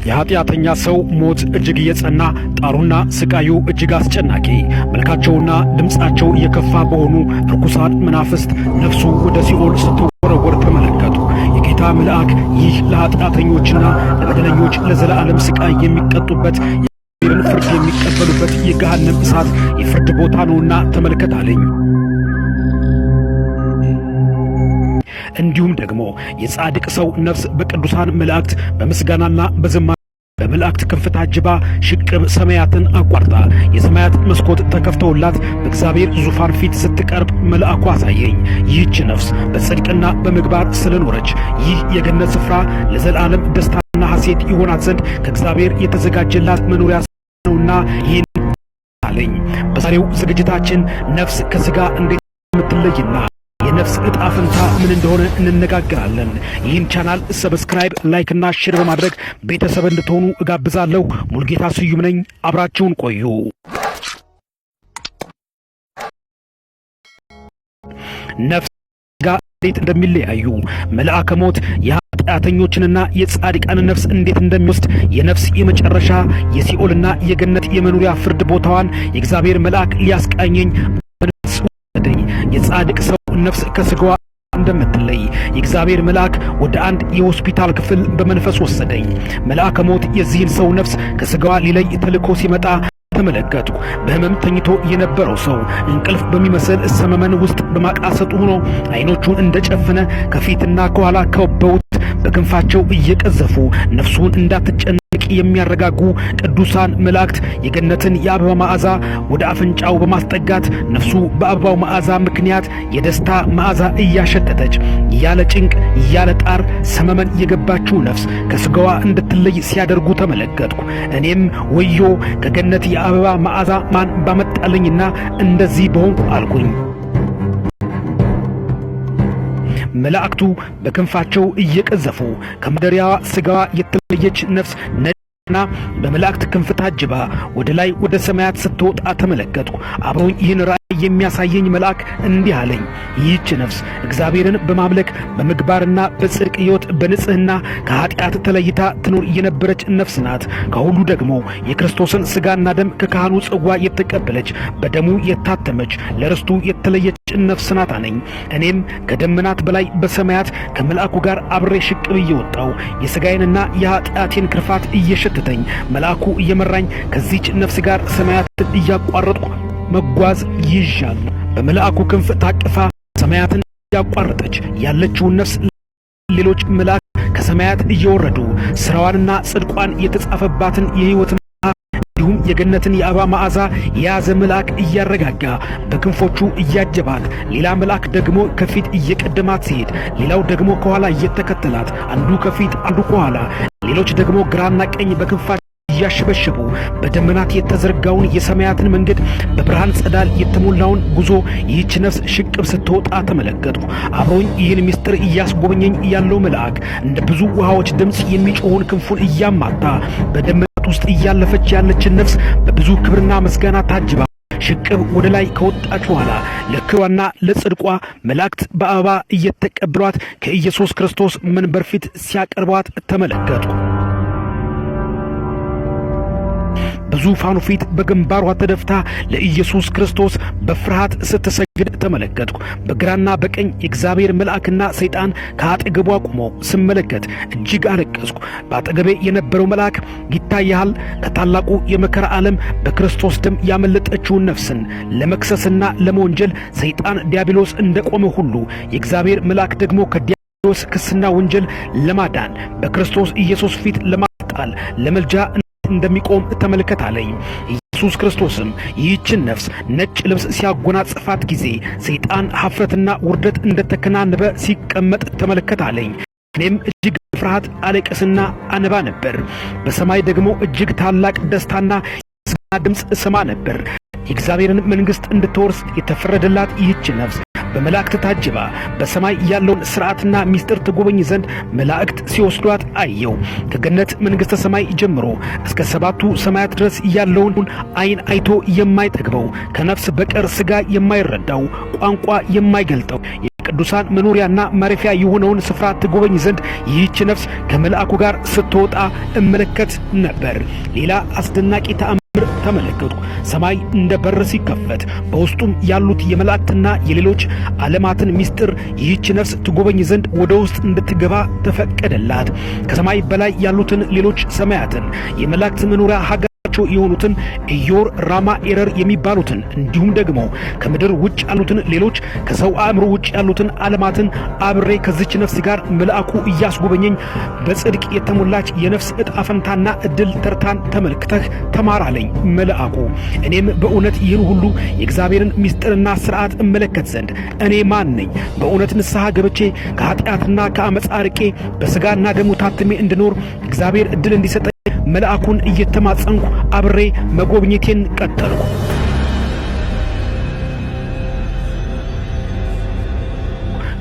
የኃጢአተኛ ሰው ሞት እጅግ የጸና ጣሩና ስቃዩ እጅግ አስጨናቂ መልካቸውና ድምፃቸው የከፋ በሆኑ ርኩሳን መናፍስት ነፍሱ ወደ ሲኦል ስትወረወር ተመለከቱ። የጌታ መልአክ ይህ ለኃጢአተኞችና ለበደለኞች ለዘላለም ስቃይ የሚቀጡበት የእግዚአብሔርን ፍርድ የሚቀበሉበት የገሃነም እሳት የፍርድ ቦታ ነውና ተመልከት አለኝ። እንዲሁም ደግሞ የጻድቅ ሰው ነፍስ በቅዱሳን መላእክት በምስጋናና በዝማሬ በመላእክት ክንፍ ታጅባ ሽቅብ ሰማያትን አቋርጣ የሰማያት መስኮት ተከፍተውላት በእግዚአብሔር ዙፋን ፊት ስትቀርብ መልአኩ አሳየኝ። ይህች ነፍስ በጽድቅና በምግባር ስለኖረች ይህ የገነት ስፍራ ለዘላለም ደስታና ሐሴት ይሆናት ዘንድ ከእግዚአብሔር የተዘጋጀላት መኖሪያ ነውና ይህን አለኝ። በዛሬው ዝግጅታችን ነፍስ ከሥጋ እንዴት የምትለይና የነፍስ ዕጣ ፈንታ ምን እንደሆነ እንነጋገራለን። ይህን ቻናል ሰብስክራይብ፣ ላይክ እና ሼር በማድረግ ቤተሰብ እንድትሆኑ እጋብዛለሁ። ሙልጌታ ስዩም ነኝ። አብራችሁን ቆዩ። ነፍስ ጋር እንዴት እንደሚለያዩ መልአከ ሞት የኃጢአተኞችንና የጻድቃን ነፍስ እንዴት እንደሚወስድ የነፍስ የመጨረሻ የሲኦልና የገነት የመኖሪያ ፍርድ ቦታዋን የእግዚአብሔር መልአክ ሊያስቃኘኝ የጻድቅ ሰው ነፍስ ከሥጋዋ እንደምትለይ የእግዚአብሔር መልአክ ወደ አንድ የሆስፒታል ክፍል በመንፈስ ወሰደኝ። መልአከ ሞት የዚህን ሰው ነፍስ ከሥጋዋ ሊለይ ተልኮ ሲመጣ ተመለከቱ። በህመም ተኝቶ የነበረው ሰው እንቅልፍ በሚመስል ሰመመን ውስጥ በማቃሰጡ ሆኖ አይኖቹን እንደጨፈነ ከፊትና ከኋላ ከበውት በክንፋቸው እየቀዘፉ ነፍሱን እንዳትጨነቅ የሚያረጋጉ ቅዱሳን መላእክት የገነትን የአበባ መዓዛ ወደ አፍንጫው በማስጠጋት ነፍሱ በአበባው መዓዛ ምክንያት የደስታ መዓዛ እያሸተተች ያለ ጭንቅ ያለ ጣር ሰመመን የገባችው ነፍስ ከሥጋዋ እንድትለይ ሲያደርጉ ተመለከትኩ። እኔም ወዮ ከገነት የአበባ መዓዛ ማን ባመጣልኝና እንደዚህ በሆንኩ አልኩኝ። መላእክቱ በክንፋቸው እየቀዘፉ ከማደሪያዋ ሥጋዋ የተለየች ነፍስ ነጭና በመላእክት ክንፍ ታጅባ ወደ ላይ ወደ ሰማያት ስትወጣ ተመለከትኩ። አብሮኝ ይህን ራእይ የሚያሳየኝ መልአክ እንዲህ አለኝ። ይህች ነፍስ እግዚአብሔርን በማምለክ በምግባርና በጽድቅ ሕይወት በንጽሕና ከኃጢአት ተለይታ ትኖር የነበረች ነፍስ ናት። ከሁሉ ደግሞ የክርስቶስን ሥጋና ደም ከካህኑ ጽዋ የተቀበለች በደሙ የታተመች ለርስቱ የተለየች ነፍስ ናት አለኝ። እኔም ከደመናት በላይ በሰማያት ከመልአኩ ጋር አብሬ ሽቅብ እየወጣው የሥጋዬንና የኃጢአቴን ክርፋት እየሸተተኝ መልአኩ እየመራኝ ከዚች ነፍስ ጋር ሰማያትን እያቋረጥኩ መጓዝ ይዣለሁ። በመልአኩ ክንፍ ታቅፋ ሰማያትን እያቋረጠች ያለችውን ነፍስ ሌሎች መላእክት ከሰማያት እየወረዱ ሥራዋንና ጽድቋን የተጻፈባትን የሕይወት እንዲሁም የገነትን የአበባ መዓዛ የያዘ መልአክ እያረጋጋ በክንፎቹ እያጀባት፣ ሌላ መልአክ ደግሞ ከፊት እየቀደማት ሲሄድ፣ ሌላው ደግሞ ከኋላ እየተከተላት፣ አንዱ ከፊት አንዱ ከኋላ፣ ሌሎች ደግሞ ግራና ቀኝ በክንፋቸው እያሸበሸቡ በደመናት የተዘረጋውን የሰማያትን መንገድ በብርሃን ጸዳል የተሞላውን ጉዞ ይህች ነፍስ ሽቅብ ስትወጣ ተመለከትኩ። አብሮኝ ይህን ምስጢር እያስጎበኘኝ ያለው መልአክ እንደ ብዙ ውሃዎች ድምፅ የሚጮኸውን ክንፉን እያማታ በደመናት ውስጥ እያለፈች ያለችን ነፍስ በብዙ ክብርና ምስጋና ታጅባ ሽቅብ ወደ ላይ ከወጣች በኋላ ለክብሯና ለጽድቋ መላእክት በአበባ እየተቀበሏት ከኢየሱስ ክርስቶስ መንበር ፊት ሲያቀርቧት ተመለከትኩ። በዙፋኑ ፊት በግንባሯ ተደፍታ ለኢየሱስ ክርስቶስ በፍርሃት ስትሰግድ ተመለከትኩ። በግራና በቀኝ የእግዚአብሔር መልአክና ሰይጣን ከአጠገቧ ቆመው ስመለከት እጅግ አለቀስኩ። በአጠገቤ የነበረው መልአክ ይታያል፣ ከታላቁ የመከራ ዓለም በክርስቶስ ደም ያመለጠችውን ነፍስን ለመክሰስና ለመወንጀል ሰይጣን ዲያብሎስ እንደቆመ ሁሉ የእግዚአብሔር መልአክ ደግሞ ከዲያብሎስ ክስና ወንጀል ለማዳን በክርስቶስ ኢየሱስ ፊት ለማጣል ለመልጃ እንደሚቆም ተመልከት አለኝ። ኢየሱስ ክርስቶስም ይህችን ነፍስ ነጭ ልብስ ሲያጎናጽፋት ጊዜ ሰይጣን ኀፍረትና ውርደት እንደተከናነበ ሲቀመጥ ተመልከት አለኝ። እኔም እጅግ ፍርሃት አለቀስና አነባ ነበር። በሰማይ ደግሞ እጅግ ታላቅ ደስታና የምስጋና ድምፅ እሰማ ነበር። የእግዚአብሔርን መንግሥት እንድትወርስ የተፈረደላት ይህች ነፍስ በመላእክት ታጅባ በሰማይ ያለውን ሥርዓትና ምስጢር ትጎበኝ ዘንድ መላእክት ሲወስዷት አየው። ከገነት መንግሥተ ሰማይ ጀምሮ እስከ ሰባቱ ሰማያት ድረስ ያለውን ዓይን አይቶ የማይጠግበው ከነፍስ በቀር ሥጋ የማይረዳው ቋንቋ የማይገልጠው የቅዱሳን መኖሪያና ማረፊያ የሆነውን ስፍራ ትጎበኝ ዘንድ ይህች ነፍስ ከመልአኩ ጋር ስትወጣ እመለከት ነበር። ሌላ አስደናቂ ተአምር ተመለከቱ። ሰማይ እንደ በር ሲከፈት በውስጡም ያሉት የመላእክትና የሌሎች ዓለማትን ምስጢር ይህች ነፍስ ትጎበኝ ዘንድ ወደ ውስጥ እንድትገባ ተፈቀደላት። ከሰማይ በላይ ያሉትን ሌሎች ሰማያትን የመላእክት መኖሪያ ሀገር የሆኑትን ኢዮር፣ ራማ፣ ኤረር የሚባሉትን እንዲሁም ደግሞ ከምድር ውጭ ያሉትን ሌሎች ከሰው አእምሮ ውጭ ያሉትን ዓለማትን አብሬ ከዚች ነፍስ ጋር መልአኩ እያስጎበኘኝ በጽድቅ የተሞላች የነፍስ ዕጣ ፈንታና ዕድል ተርታን ተመልክተህ ተማራለኝ መልአኩ። እኔም በእውነት ይህን ሁሉ የእግዚአብሔርን ምስጢርና ሥርዓት እመለከት ዘንድ እኔ ማን ነኝ? በእውነት ንስሐ ገብቼ ከኃጢአትና ከአመፃ ርቄ በሥጋና ደሙ ታትሜ እንድኖር እግዚአብሔር ዕድል እንዲሰጠኝ መልአኩን እየተማጸንኩ አብሬ መጎብኘቴን ቀጠልኩ።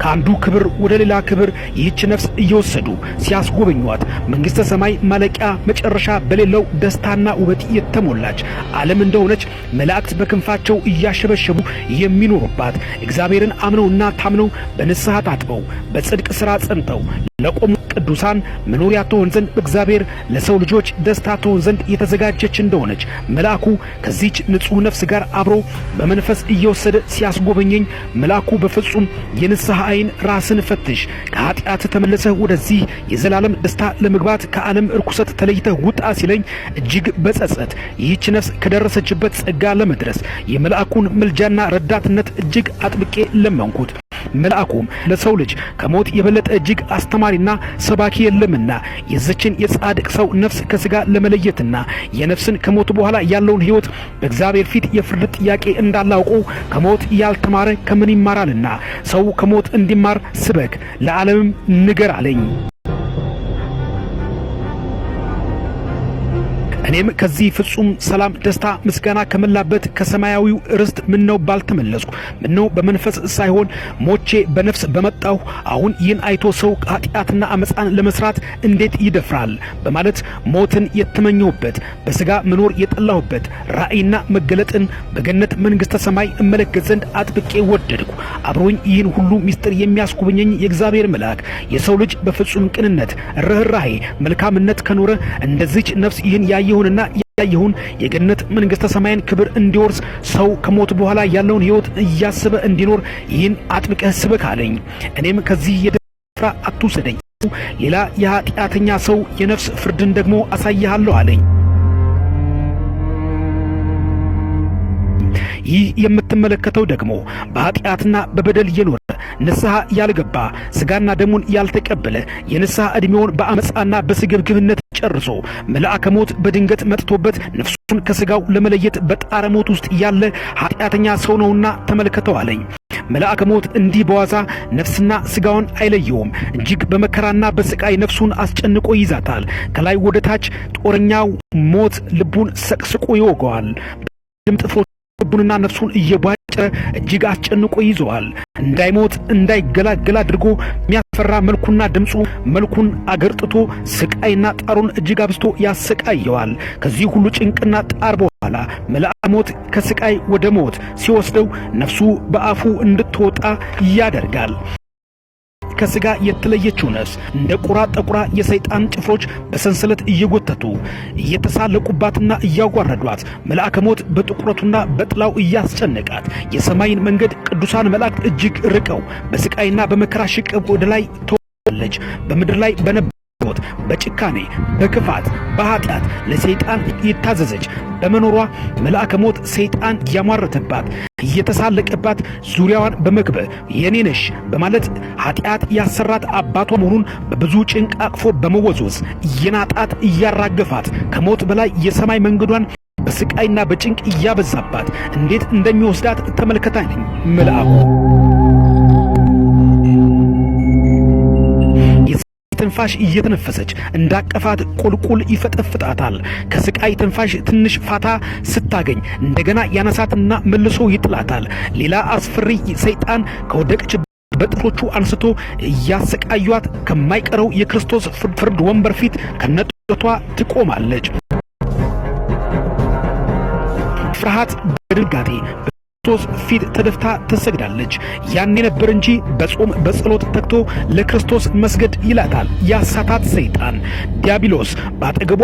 ከአንዱ ክብር ወደ ሌላ ክብር ይህች ነፍስ እየወሰዱ ሲያስጎበኟት መንግሥተ ሰማይ ማለቂያ መጨረሻ በሌለው ደስታና ውበት የተሞላች ዓለም እንደሆነች መላእክት በክንፋቸው እያሸበሸቡ የሚኖሩባት እግዚአብሔርን አምነውና ታምነው በንስሐ ታጥበው በጽድቅ ሥራ ጸንተው ለቆሙ ቅዱሳን መኖሪያ ትሆን ዘንድ እግዚአብሔር ለሰው ልጆች ደስታ ትሆን ዘንድ የተዘጋጀች እንደሆነች መልአኩ ከዚች ንጹሕ ነፍስ ጋር አብሮ በመንፈስ እየወሰደ ሲያስጎበኘኝ መልአኩ በፍጹም የንስሐ ዓይን ራስን ፈትሽ፣ ከኃጢአት ተመለሰህ ወደዚህ የዘላለም ደስታ ለመግባት ከዓለም ርኩሰት ተለይተህ ውጣ ሲለኝ እጅግ በጸጸት ይህች ነፍስ ከደረሰችበት ጸጋ ለመድረስ የመልአኩን ምልጃና ረዳትነት እጅግ አጥብቄ ለመንኩት። መልአኩም ለሰው ልጅ ከሞት የበለጠ እጅግ አስተማሪና ሰባኪ የለምና የዘችን የጻድቅ ሰው ነፍስ ከሥጋ ለመለየትና የነፍስን ከሞት በኋላ ያለውን ሕይወት በእግዚአብሔር ፊት የፍርድ ጥያቄ እንዳላውቁ ከሞት ያልተማረ ከምን ይማራልና ሰው ከሞት እንዲማር ስበክ፣ ለዓለምም ንገር አለኝ። እኔም ከዚህ ፍጹም ሰላም፣ ደስታ፣ ምስጋና ከመላበት ከሰማያዊው ርስት ምነው ባልተመለስኩ፣ ምነው በመንፈስ ሳይሆን ሞቼ በነፍስ በመጣሁ። አሁን ይህን አይቶ ሰው ኃጢአትና አመፃን ለመስራት እንዴት ይደፍራል? በማለት ሞትን የተመኘሁበት በሥጋ መኖር የጠላሁበት ራእይና መገለጥን በገነት መንግሥተ ሰማይ እመለከት ዘንድ አጥብቄ ወደድኩ። አብሮኝ ይህን ሁሉ ምስጢር የሚያስጎበኘኝ የእግዚአብሔር መልአክ የሰው ልጅ በፍጹም ቅንነት፣ ርኅራኄ፣ መልካምነት ከኖረ እንደዚች ነፍስ ይህን ያየሁንና ያየሁን የገነት መንግሥተ ሰማይን ክብር እንዲወርስ ሰው ከሞት በኋላ ያለውን ሕይወት እያሰበ እንዲኖር ይህን አጥብቀህ ስበክ አለኝ። እኔም ከዚህ የደፍራ አትውሰደኝ፣ ሌላ የኃጢአተኛ ሰው የነፍስ ፍርድን ደግሞ አሳይሃለሁ አለኝ። ይህ የምትመለከተው ደግሞ በኃጢአትና በበደል የኖረ ንስሐ ያልገባ ሥጋና ደሙን ያልተቀበለ የንስሐ ዕድሜውን በአመፃና በስግብግብነት ጨርሶ መልአከ ሞት በድንገት መጥቶበት ነፍሱን ከሥጋው ለመለየት በጣረ ሞት ውስጥ ያለ ኃጢአተኛ ሰው ነውና ተመልከተው አለኝ። መልአከ ሞት እንዲህ በዋዛ ነፍስና ሥጋውን አይለየውም። እጅግ በመከራና በስቃይ ነፍሱን አስጨንቆ ይዛታል። ከላይ ወደ ታች ጦረኛው ሞት ልቡን ሰቅስቆ ይወገዋል። በደም ጥፍሮቹ ልቡንና ነፍሱን እየቧጨረ እጅግ አስጨንቆ ይዘዋል። እንዳይሞት እንዳይገላገል አድርጎ የሚያስፈራ መልኩና ድምፁ መልኩን አገርጥቶ ስቃይና ጣሩን እጅግ አብዝቶ ያሰቃየዋል። ከዚህ ሁሉ ጭንቅና ጣር በኋላ መልአከ ሞት ከስቃይ ወደ ሞት ሲወስደው ነፍሱ በአፉ እንድትወጣ ያደርጋል። ከሥጋ የተለየችው ነፍስ እንደ ቁራ ጠቁራ የሰይጣን ጭፍሮች በሰንሰለት እየጎተቱ እየተሳለቁባትና እያጓረዷት መልአከ ሞት በጥቁረቱና በጥላው እያስጨነቃት የሰማይን መንገድ ቅዱሳን መላእክት እጅግ ርቀው በስቃይና በመከራ ሽቅብ ወደ ላይ ተወለች። በምድር ላይ በነበሩት በጭካኔ በክፋት በኃጢአት ለሰይጣን የታዘዘች በመኖሯ መልአከ ሞት ሰይጣን ያሟረተባት እየተሳለቀባት ዙሪያዋን በመክበብ የኔ ነሽ በማለት ኃጢአት ያሰራት አባቷ መሆኑን በብዙ ጭንቅ አቅፎ በመወዝወዝ እየናጣት እያራገፋት ከሞት በላይ የሰማይ መንገዷን በስቃይና በጭንቅ እያበዛባት እንዴት እንደሚወስዳት ተመልከታኝ መልአኩ። ትንፋሽ እየተነፈሰች እንዳቀፋት ቁልቁል ይፈጠፍጣታል። ከስቃይ ትንፋሽ ትንሽ ፋታ ስታገኝ እንደገና ያነሳትና መልሶ ይጥላታል። ሌላ አስፈሪ ሰይጣን ከወደቀችበት በጥፍሮቹ አንስቶ እያሰቃዩት ከማይቀረው የክርስቶስ ፍርድ ወንበር ፊት ከነጥቷ ትቆማለች። ፍርሃት በድንጋጤ በክርስቶስ ፊት ተደፍታ ትሰግዳለች። ያኔ ነበር እንጂ በጾም በጸሎት ተግቶ ለክርስቶስ መስገድ ይላታል ያሳታት ሰይጣን። ዲያብሎስ ባጠገቧ